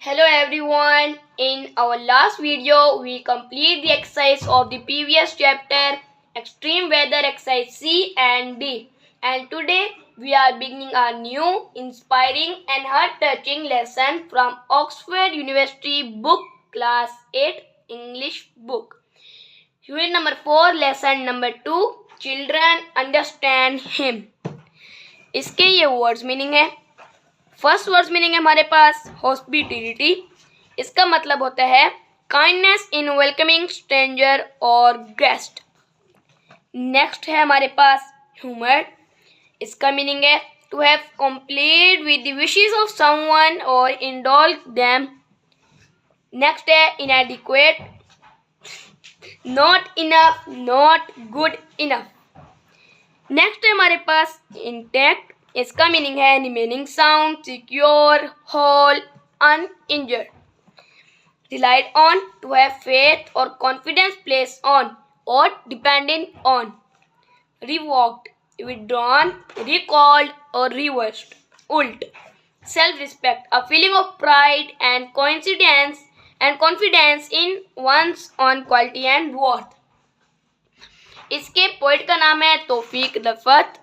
Hello everyone. In our last video, we complete the exercise of the previous chapter, Extreme Weather Exercise C and D. And today, we are beginning a new, inspiring and heart-touching lesson from Oxford University book, Class 8 English book. Unit number 4, lesson number 2, Children Understand Him. इसके ये words meaning है. First words meaning है हमारे पास hospitality. इसका मतलब होता है काइंडनेस इन वेलकमिंग स्ट्रेंजर और गेस्ट. नेक्स्ट है हमारे पास ह्यूमर. इसका मीनिंग है to have complete with the wishes of someone और इंडल्ज देम. नेक्स्ट है inadequate, not enough, not good enough. Next है हमारे पास इंटैक्ट. इसका मीनिंग है remaining sound, secure, whole, uninjured. Relied on, to have faith और confidence place on और dependent on. Revoked, withdrawn, recalled और रिवर्स्ड, उल्ट. Self respect, a feeling of pride and confidence in one's own quality and worth. इसके poet का नाम है तौफीक रफत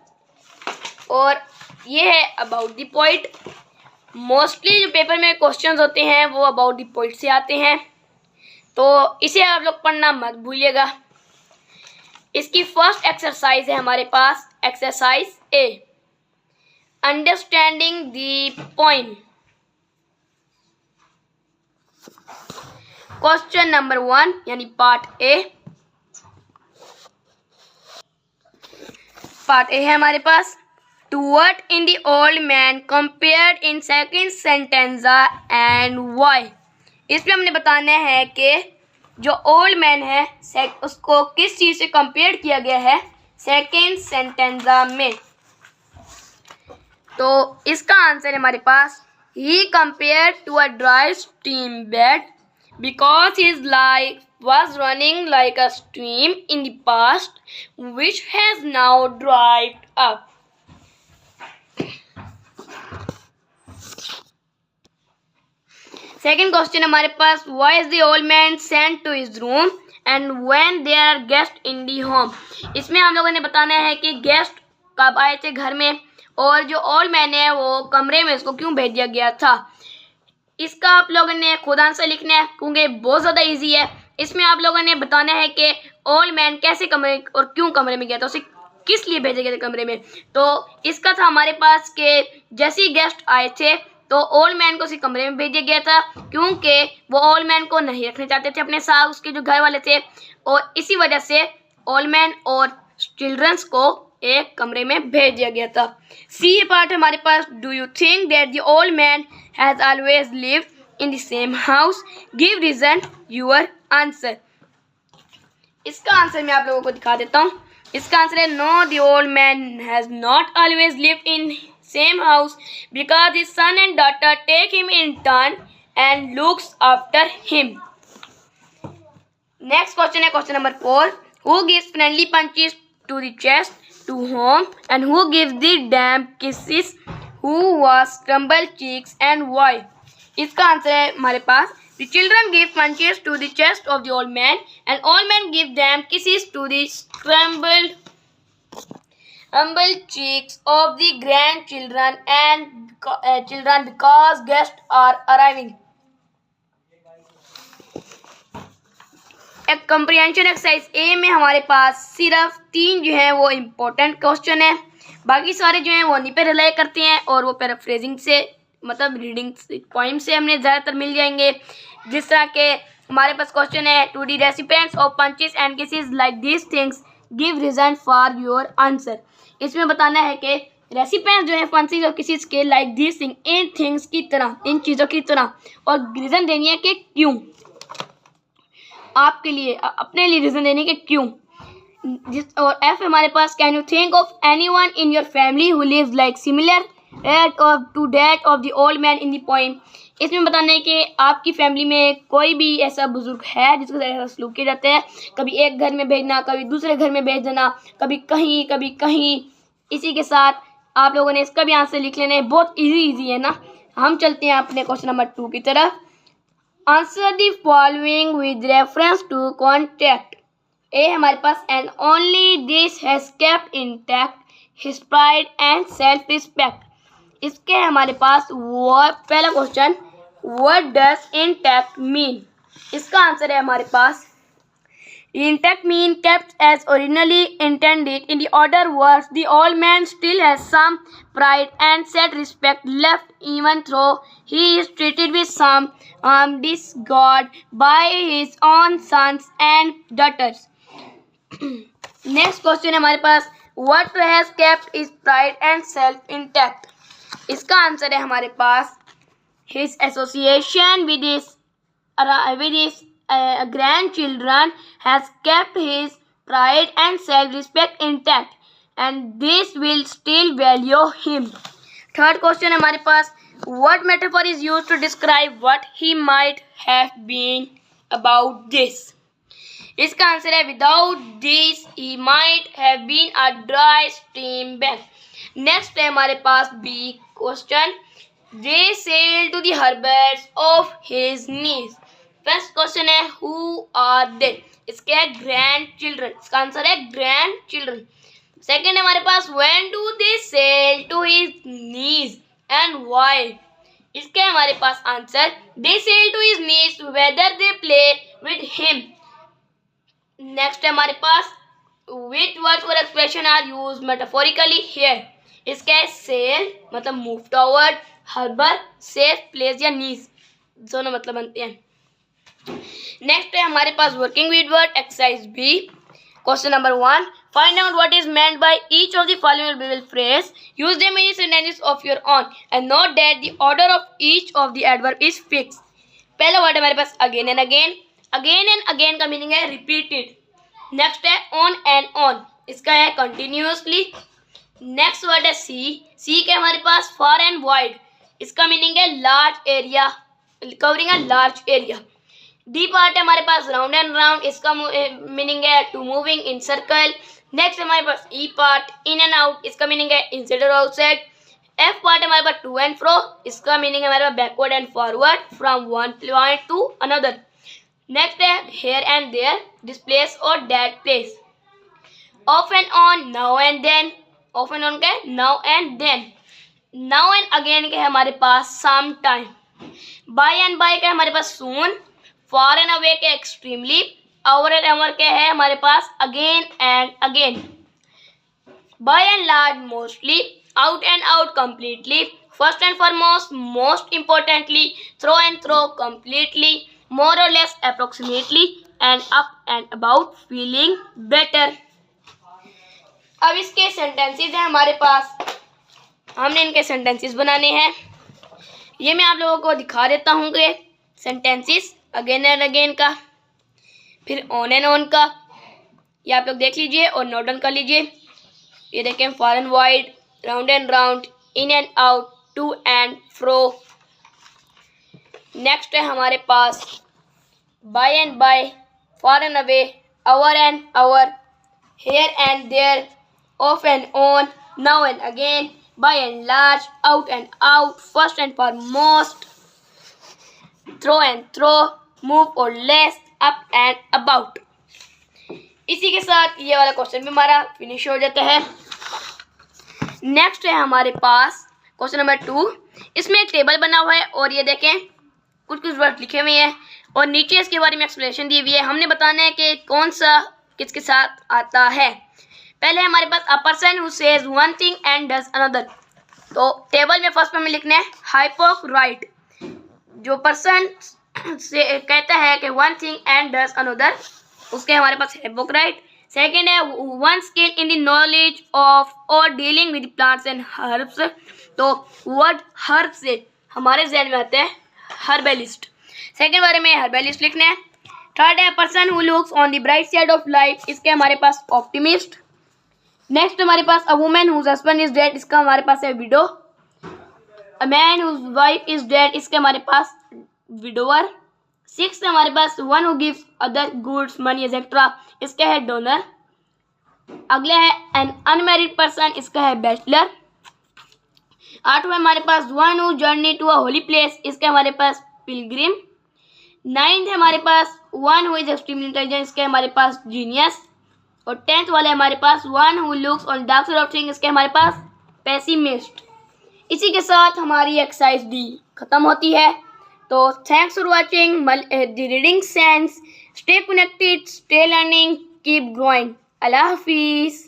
और ये है अबाउट द पोइट. मोस्टली जो पेपर में क्वेश्चंस होते हैं वो अबाउट द पोइट से आते हैं, तो इसे आप लोग पढ़ना मत भूलिएगा. इसकी फर्स्ट एक्सरसाइज है हमारे पास exercise A, understanding the poem. Question number 1 यानी पार्ट ए. पार्ट ए है हमारे पास. To what in the old man compared in second stanza and why. इसमें हमने बताना है कि जो ओल्ड मैन है उसको किस चीज़ से कंपेयर किया गया है सेकेंड सेंटेंजा में. तो इसका आंसर है हमारे पास ही compared to a dry stream bed because his life was running like a stream in the past which has now dried up. Second question हमारे पास why is the old man sent to his room and when there are guest in the home. इसमें हम लोगों ने बताना है कि guest कब आए थे घर में और जो ओल्ड मैन है वो कमरे में उसको क्यों भेज दिया गया था. इसका आप लोगों ने खुद आंसर लिखना है क्योंकि बहुत ज़्यादा इजी है. इसमें आप लोगों ने बताना है कि ओल्ड मैन कैसे कमरे और क्यों कमरे में गया था, उसे किस लिए भेजा गया था कमरे में. तो इसका था हमारे पास कि जैसे ही गेस्ट आए थे तो ओल्ड मैन को उसी कमरे में भेजा गया था क्योंकि वो ओल्ड मैन को नहीं रखना चाहते थे अपने साथ, उसके जो घर वाले थे, और इसी वजह से ओल्ड मैन और चिल्ड्रंस को एक कमरे में भेज दिया गया था. सी पार्ट है हमारे पास. Do you think that the old man has always lived in the same house. Give reason your answer. इसका आंसर मैं आप लोगों को दिखा देता हूँ. इसका आंसर है no, the old man has not always lived in same house because his son and daughter take him in turn and looks after him. Next question है question number 4. Who gives friendly punches to the chest, to whom, and who gives the damp kisses, who was crumble cheeks and why. इसका answer है हमारे पास the children give punches to the chest of the old man and old man give damp kisses to the crumbled cheeks of the grandchildren and children because guests are arriving. एक comprehension exercise ए में हमारे पास सिर्फ 3 जो हैं वो important question है, बाकी सारे जो हैं वो उन्हीं पे रिलाई करते हैं और वो पैराफ्रेजिंग से मतलब रीडिंग पॉइंट से हमने ज़्यादातर मिल जाएंगे. जिस तरह के हमारे पास क्वेश्चन है to the recipients of punches and kisses like this things give reason for your answer. इसमें बताना है कि रेसिपिएंट्स जो है पंचेस और किसेस के like this thing, in things की तरह, इन चीज़ों की तरह, और रीज़न देनी है कि क्यों, आपके लिए अपने लिए रीज़न देने के क्यों. और एफ हमारे पास can you think of anyone in your family who lives like similar to that of the old man in the poem. इसमें बताना है कि आपकी फैमिली में कोई भी ऐसा बुजुर्ग है जिसके साथ ऐसा सलूक किया जाता है, कभी एक घर में भेजना, कभी दूसरे घर में भेज देना, कभी कहीं. इसी के साथ आप लोगों ने इसका भी आंसर लिख लेना है. बहुत इजी है ना. हम चलते हैं अपने क्वेश्चन नंबर 2 की तरफ। Answer the following with reference to context. A हमारे पास and only this has kept intact his pride and self respect. इसके हमारे पास पहला question, what does intact mean. इसका आंसर है हमारे पास intact mean kept as originally intended. In the other words, the old man still has some pride and self-respect left, even though he is treated with some disregard by his own sons and daughters. Next question है हमारे पास, what has kept his pride and self intact? इसका answer है हमारे पास his association with his grandchildren has kept his pride and self-respect intact, and this will still value him. Third question है हमारे पास, what metaphor is used to describe what he might have been about this? इसका answer है without this he might have been a dry stream bank. Next है हमारे पास B question, they sail to the harbors of his knees. First question है who are they, इसके है grand children, इसका answer है grand children. Second है हमारे पास when do they sail to his knees and why. इसके हमारे पास answer they sail to his knees whether they play with him. Next है हमारे पास which words for expression are used metaphorically here. इसका है सेल मतलब move toward, harbour safe place या नीज, दोनों मतलब बनते हैं। नेक्स्ट है हमारे पास working with word exercise B. Question number 1, find out what is meant by each of the following phrase, use them in sentences of your own and note that the order of each of the adverb is fix. पहला word हमारे पास again and again, again and again का meaning है repeated. Next है on and on, इसका है continuously. Next word है सी के हमारे पास फार एंड वाइड, इसका मीनिंग है large area, covering a large area. D part है हमारे पास राउंड एंड राउंड, इसका मीनिंग है to moving in circle. Next हमारे पास E part in and out, इसका मीनिंग है इनसाइड और आउटसाइड। एफ पार्ट हमारे पास टू एंड फ्रो, इसका मीनिंग है हमारे पास backward and forward from one point to another. Next है here and there, this place और that place. Off and on, now and then, off and on का now and then. Now and again के हमारे पास some time. By and by का हमारे पास soon. Far and away के extremely. Over and over के है हमारे पास again and again. By and large mostly, out and out completely, first and foremost most importantly, through and through completely, more और less approximately, and up and about feeling better. अब इसके sentences हैं हमारे पास, हमने इनके सेंटेंसेस बनाने हैं, ये मैं आप लोगों को दिखा देता हूँ कि सेंटेंसेस अगेन एंड अगेन का, फिर ऑन एंड ऑन का, ये आप लोग देख लीजिए और नोट डाउन कर लीजिए। ये देखें far and wide, round and round, in and out, to and fro. Next है हमारे पास by and by, far and away, over and over, here and there, off and on, now and again, by and large, out and out, first and foremost, through and through, move और less, up and about. इसी के साथ ये वाला question भी हमारा finish हो जाता है। नेक्स्ट है हमारे पास क्वेश्चन नंबर 2, इसमें एक टेबल बना हुआ है और ये देखें कुछ कुछ वर्ड लिखे हुए हैं और नीचे इसके बारे में एक्सप्लेनेशन दी हुई है। हमने बताना है कि कौन सा किसके साथ आता है। पहले हमारे पास a person who says one thing and does another, तो टेबल में फर्स्ट में लिखना है हाइपोक्राइट, जो पर्सन से कहता है कि one thing and does another, उसके हमारे पास हिपोक्राइट। सेकेंड है one skill in the knowledge of और dealing with plants and herbs, तो वर्ड हर्ब से हमारे जहन में आता है हर्बलिस्ट, सेकेंड बारे में हर्बलिस्ट लिखना है। थर्ड है person who looks on the bright side of life, इसके हमारे पास ऑप्टिमिस्ट। नेक्स्ट हमारे पास a woman whose husband is dead, इसका हमारे पास है widow. A man whose wife is dead, इसके हमारे पास विडोवर। सिक्स हमारे पास one who gives other goods money etcetera, इसका है डोनर। अगले है एन अनमैरिड पर्सन, इसका है बैचलर। आठवां हमारे पास one who journey to a holy place, इसके हमारे पास पिलग्रिम। नाइन्थ है हमारे पास one who is extremely intelligent, इसके हमारे पास जीनियस। और 10th वाले हमारे पास one who looks on dark side of things, इसके हमारे पास पेसिमिस्ट। इसी के साथ हमारी एक्सरसाइज डी खत्म होती है। तो thanks for watching the reading sense. Stay connected, stay learning, keep growing. अल्लाह हाफिज़।